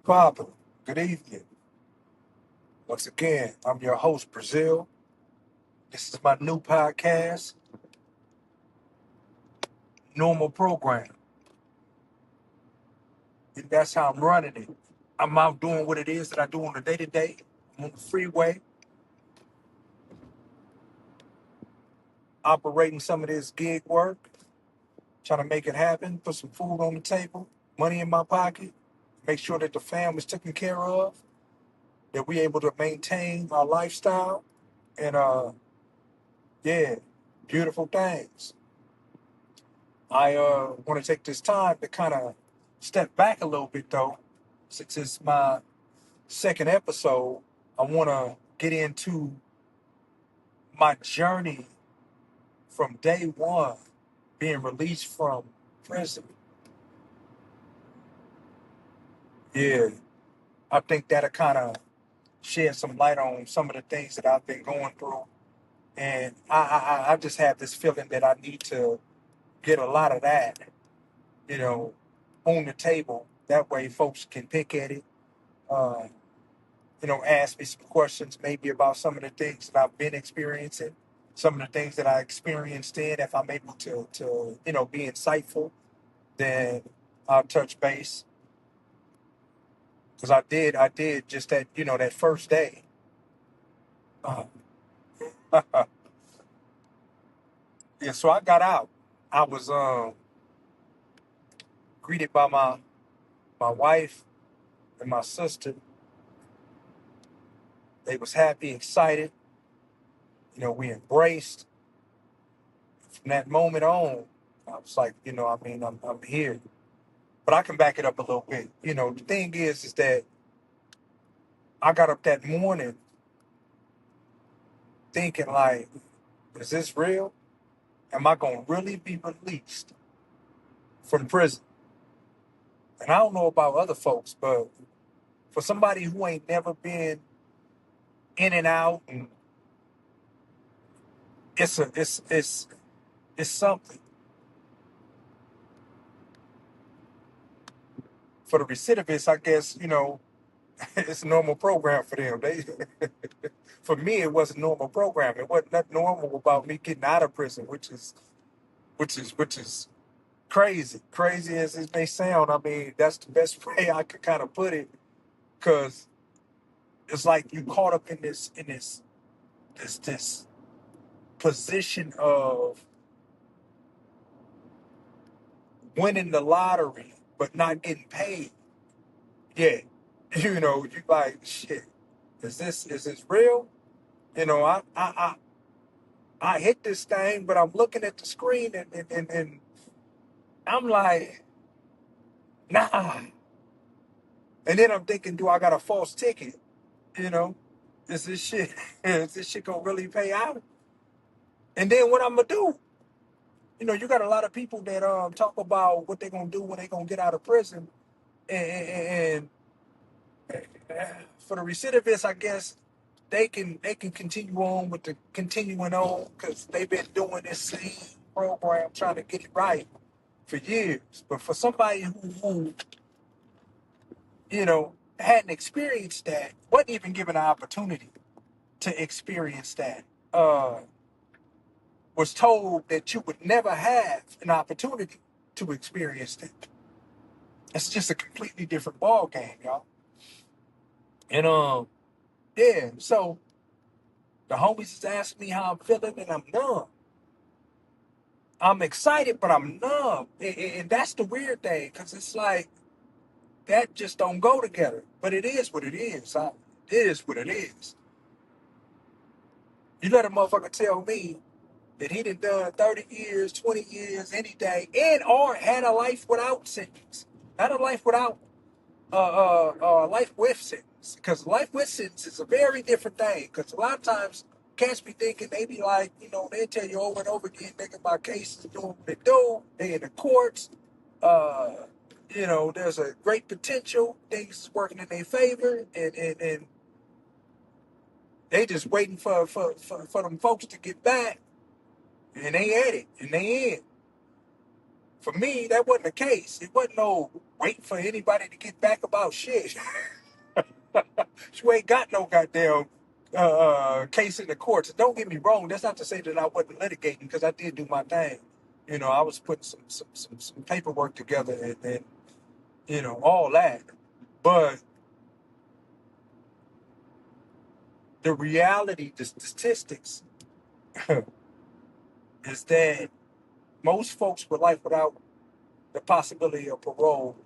Father, good evening. Once again, I'm your host, Brazil. This is my new podcast, Normal Program. And that's how I'm running it. I'm out doing what it is that I do on a day to day. I'm on the freeway, operating some of this gig work, trying to make it happen, put some food on the table, money in my pocket, make sure that the family's taken care of, that we able to maintain our lifestyle. And yeah, beautiful things. I want to take this time to kind of step back a little bit, though, since it's my second episode. I want to get into my journey from day one, being released from prison. Yeah, I think that'll kind of shed some light on some of the things that I've been going through, and I just have this feeling that I need to get a lot of that, you know, on the table. That way, folks can pick at it. Uh, ask me some questions maybe about some of the things that I've been experiencing, some of the things that I experienced in. If I'm able to be insightful, then I'll touch base. Because I did just that first day. Uh, yeah, so I got out. I was greeted by my wife and my sister. They was happy, excited. We embraced. From that moment on, I was like, I'm here. But I can back it up a little bit. The thing is that I got up that morning thinking like, is this real? Am I gonna really be released from prison? And I don't know about other folks, but for somebody who ain't never been in and out, and it's something. For the recidivists, I guess, it's a normal program for them. For me, it was a normal program. It wasn't nothing normal about me getting out of prison, which is crazy. Crazy as it may sound, I mean, that's the best way I could kind of put it. Because it's like you caught up in this position of winning the lottery but not getting paid. Yeah. You like shit. Is this real? I hit this thing, but I'm looking at the screen and I'm like, nah. And then I'm thinking, do I got a false ticket? You know, is this shit is this shit gonna really pay out? And then what I'm gonna do? You got a lot of people that talk about what they're gonna do when they gonna get out of prison, and for the recidivists, I guess they can continue on with the continuing on because they've been doing this same program trying to get it right for years. But for somebody who hadn't experienced that, wasn't even given an opportunity to experience that. Was told that you would never have an opportunity to experience it. It's just a completely different ball game, y'all. And yeah. So the homies is asking me how I'm feeling, and I'm numb. I'm excited, but I'm numb, and that's the weird thing, because it's like that just don't go together. But it is what it is. It is what it is. You let a motherfucker tell me that he done 30 years, 20 years, any day, and or had a life without sentence, not a life without life with sentence. Because life with sentence is a very different thing. Because a lot of times cats be thinking they be like, they tell you over and over again, thinking about cases doing what they do. They in the courts. Uh, there's a great potential. Things is working in their favor, and they just waiting for them folks to get back, and they at it, and they in. For me, that wasn't the case. It wasn't no wait for anybody to get back about shit. You ain't got no goddamn case in the courts. Don't get me wrong. That's not to say that I wasn't litigating because I did do my thing. I was putting some paperwork together and all that. But the reality, the statistics, is that most folks with life without the possibility of parole,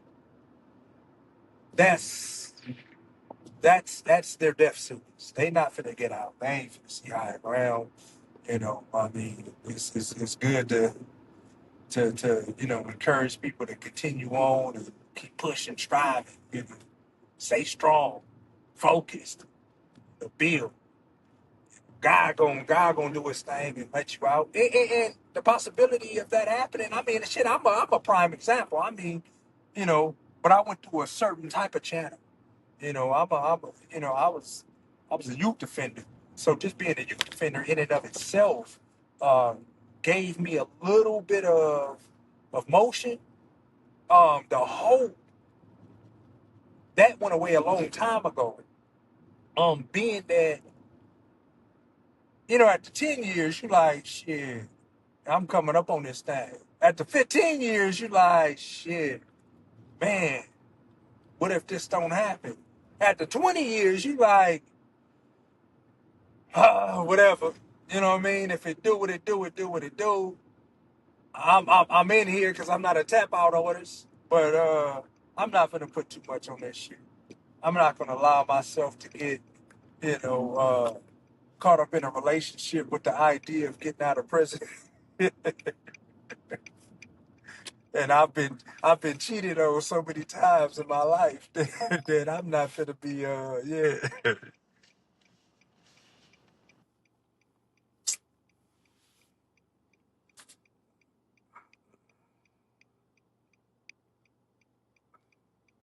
that's that's their death sentence. They not finna get out. They ain't finna see higher ground. I mean, it's good to encourage people to continue on and keep pushing, striving, stay strong, focused, build. God gonna do his thing and let you out. And the possibility of that happening, I mean, shit, I'm a prime example. I mean, but I went through a certain type of channel. I was a youth defender. So just being a youth defender in and of itself uh, gave me a little bit of motion. The hope that went away a long time ago. Being that after 10 years, you like shit. I'm coming up on this thing. After 15 years, you like shit, man. What if this don't happen? After 20 years, you like whatever. You know what I mean? If it do what it do, it do what it do. I'm in here because I'm not a tap out artist, but I'm not gonna put too much on that shit. I'm not gonna allow myself to get you know caught up in a relationship with the idea of getting out of prison. And I've been cheated on so many times in my life that I'm not gonna be yeah.